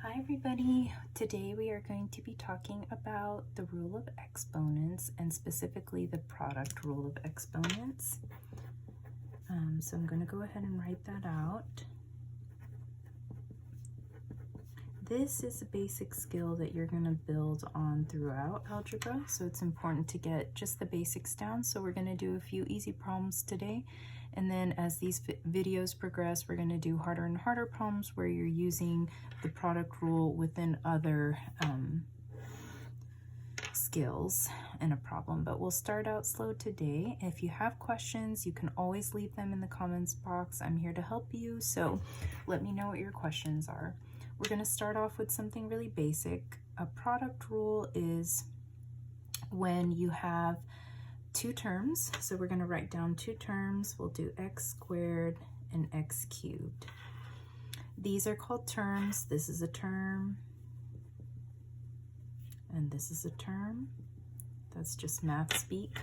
Hi everybody, today we are going to be talking about the rule of exponents and specifically the product rule of exponents. So I'm going to go ahead and write that out. This is a basic skill that you're going to build on throughout algebra, so it's important to get just the basics down. So we're going to do a few easy problems today, and then as these videos progress, we're going to do harder and harder problems where you're using the product rule within other skills in a problem. But we'll start out slow today. If you have questions, you can always leave them in the comments box. I'm here to help you, so let me know what your questions are. We're going to start off with something really basic. A product rule is when you have two terms. So we're going to write down two terms. We'll do x squared and x cubed. These are called terms. This is a term, and this is a term. That's just math speak.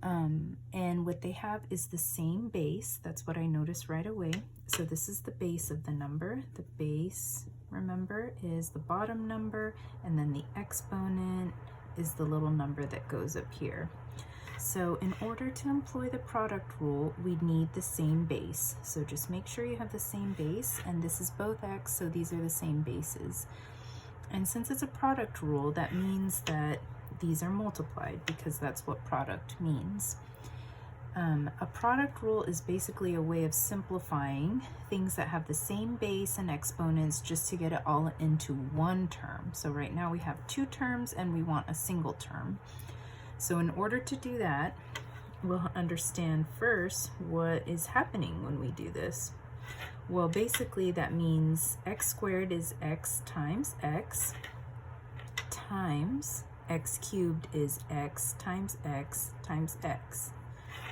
And what they have is the same base. That's what I noticed right away. So this is the base of the number. The base, remember, is the bottom number, and then the exponent is the little number that goes up here. So in order to employ the product rule, we need the same base. So just make sure you have the same base, and this is both x, so these are the same bases. And since it's a product rule, that means that these are multiplied, because that's what product means. A product rule is basically a way of simplifying things that have the same base and exponents just to get it all into one term. So right now we have two terms and we want a single term. So in order to do that, we'll understand first what is happening when we do this. Well, basically that means x squared is x times x times x cubed is x times x times x,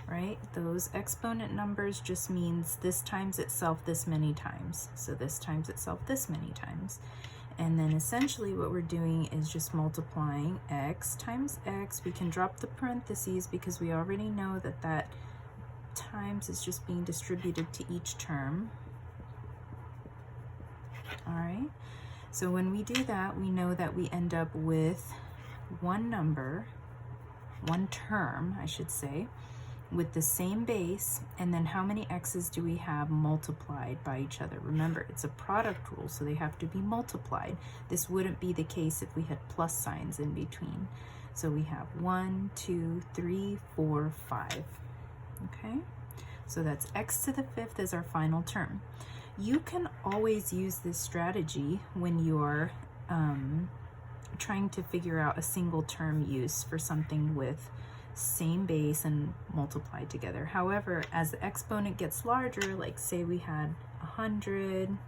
right? Those exponent numbers just means this times itself this many times. So this times itself this many times. And then essentially what we're doing is just multiplying x times x. We can drop the parentheses because we already know that that times is just being distributed to each term. All right, so when we do that, we know that we end up with one number, one term, I should say, with the same base, and then how many x's do we have multiplied by each other? Remember, it's a product rule, so they have to be multiplied. This wouldn't be the case if we had plus signs in between. So we have 1, 2, 3, 4, 5. Okay, so that's x to the fifth is our final term. You can always use this strategy when you're trying to figure out a single term use for something with same base and multiplied together. However, as the exponent gets larger, like say we had 100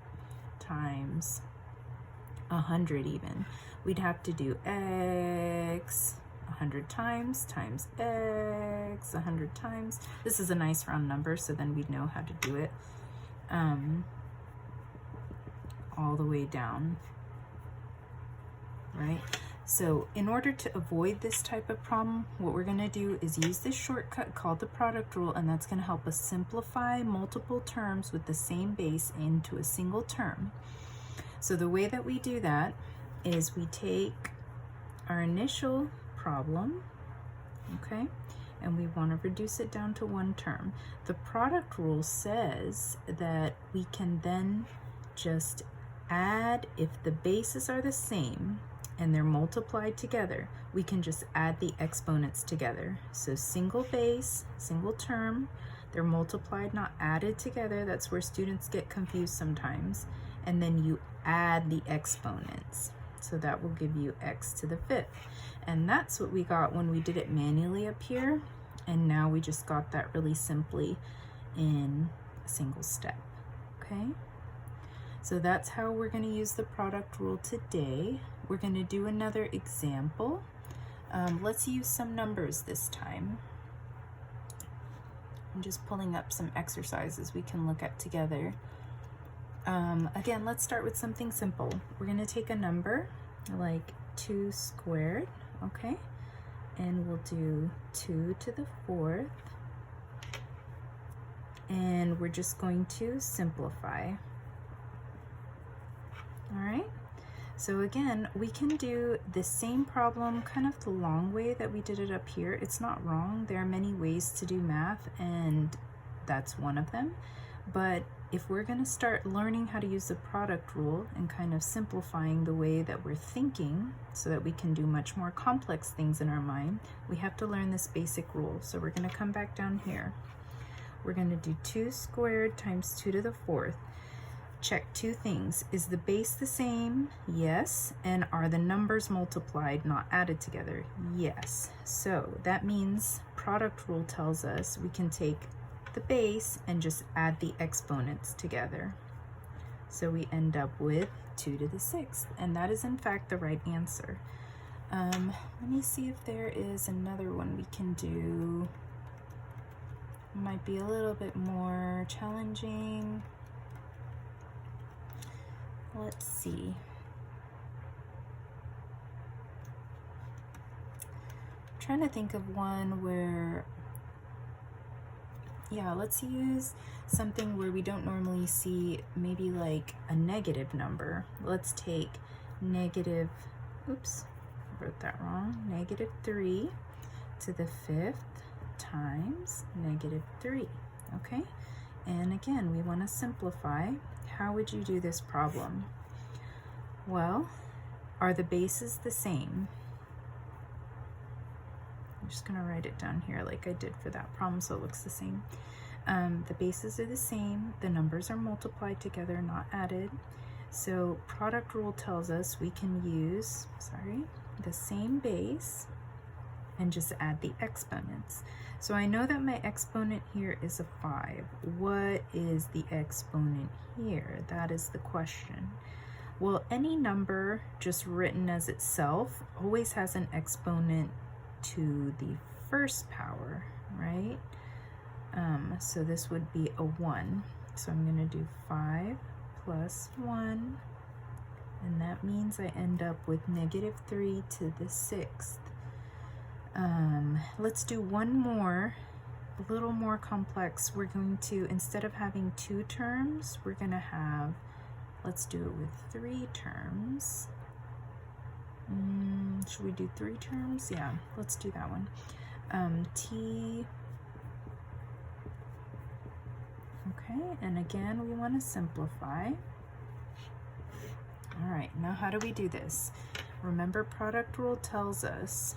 times 100 even, we'd have to do x 100 times x 100 times. This is a nice round number, so then we'd know how to do it all the way down, right? So in order to avoid this type of problem, what we're going to do is use this shortcut called the product rule, and that's going to help us simplify multiple terms with the same base into a single term. So the way that we do that is we take our initial problem, okay, and we want to reduce it down to one term. The product rule says that we can then just add, if the bases are the same and they're multiplied together, we can just add the exponents together. So single base, single term, they're multiplied, not added together. That's where students get confused sometimes. And then you add the exponents. So that will give you x to the fifth. And that's what we got when we did it manually up here. And now we just got that really simply in a single step, okay? So that's how we're going to use the product rule today. We're going to do another example. Let's use some numbers this time. I'm just pulling up some exercises we can look at together. Again, let's start with something simple. We're going to take a number like 2 squared, okay? And we'll do 2 to the 4th. And we're just going to simplify. All right, So again, we can do the same problem kind of the long way that we did it up here. It's not wrong. There are many ways to do math, and that's one of them. But if we're going to start learning how to use the product rule and kind of simplifying the way that we're thinking so that we can do much more complex things in our mind, we have to learn this basic rule. So we're going to come back down here. We're going to do 2 squared times 2 to the 4th. Check 2 things. Is the base the same? Yes. And are the numbers multiplied, not added together? Yes. So that means product rule tells us we can take the base and just add the exponents together. So we end up with 2 to the 6th, and that is in fact the right answer. Let me see if there is another one we can do. Might be a little bit more challenging. Let's see. I'm trying to think of one where, yeah, let's use something where we don't normally see, maybe like a negative number. Let's take negative, oops, I wrote that wrong, negative 3 to the 5th times negative 3, okay? And again, we want to simplify. How would you do this problem? Well, are the bases the same? I'm just going to write it down here like I did for that problem so it looks the same. The bases are the same. The numbers are multiplied together, not added. So product rule tells us we can use, the same base and just add the exponents. So I know that my exponent here is a 5. What is the exponent here? That is the question. Well, any number just written as itself always has an exponent to the first power, right? So this would be a 1. So I'm going to do 5 plus 1, and that means I end up with negative 3 to the 6th. Let's do one more, a little more complex. We're going to, instead of having 2 terms, we're going to have, let's do it with 3 terms. Should we do 3 terms? Yeah, let's do that one. T, okay, and again, we want to simplify. All right, now how do we do this? Remember, product rule tells us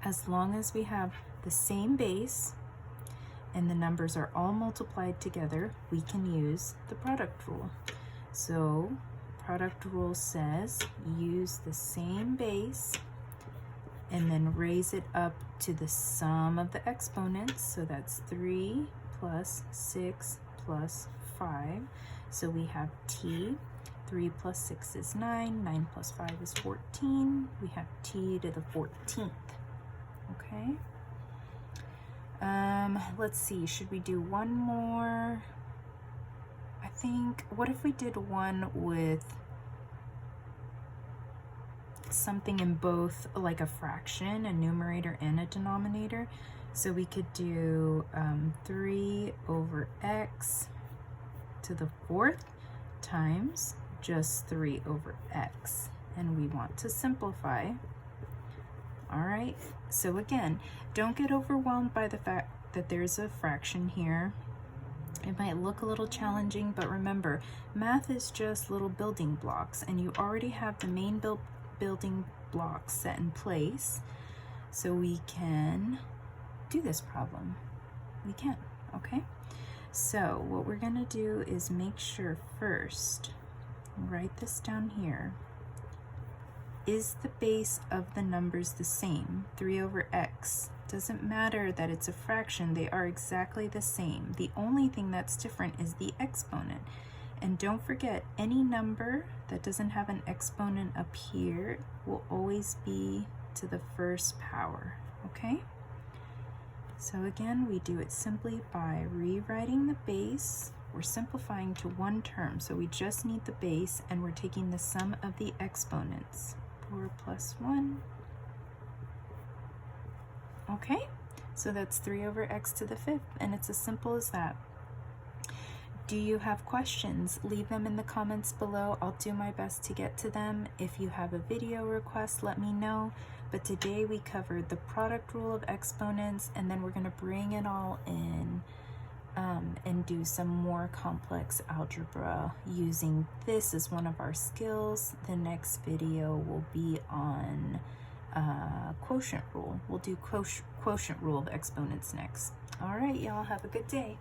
as long as we have the same base and the numbers are all multiplied together, we can use the product rule. So product rule says use the same base and then raise it up to the sum of the exponents. So that's 3 plus 6 plus 5. So we have t. 3 plus 6 is 9. 9 plus 5 is 14. We have t to the 14th. Okay. Let's see, should we do one more? I think, what if we did one with something in both, like a fraction, a numerator and a denominator? So we could do 3 over x to the 4th times just 3 over x. And we want to simplify. All right, so again, don't get overwhelmed by the fact that there's a fraction here. It might look a little challenging, but remember, math is just little building blocks, and you already have the main building blocks set in place, so we can do this problem. We can, okay? So what we're gonna do is make sure first, write this down here. Is the base of the numbers the same? 3 over x. Doesn't matter that it's a fraction, they are exactly the same. The only thing that's different is the exponent. And don't forget, any number that doesn't have an exponent up here will always be to the first power, okay? So again, we do it simply by rewriting the base. We're simplifying to one term, so we just need the base, and we're taking the sum of the exponents. 4 plus 1. Okay, so that's 3 over x to the 5th, and it's as simple as that. Do you have questions? Leave them in the comments below. I'll do my best to get to them. If you have a video request, let me know. But today we covered the product rule of exponents, and then we're going to bring it all in and do some more complex algebra using this as one of our skills. The next video will be on quotient rule. We'll do quotient rule of exponents next. All right, y'all, have a good day.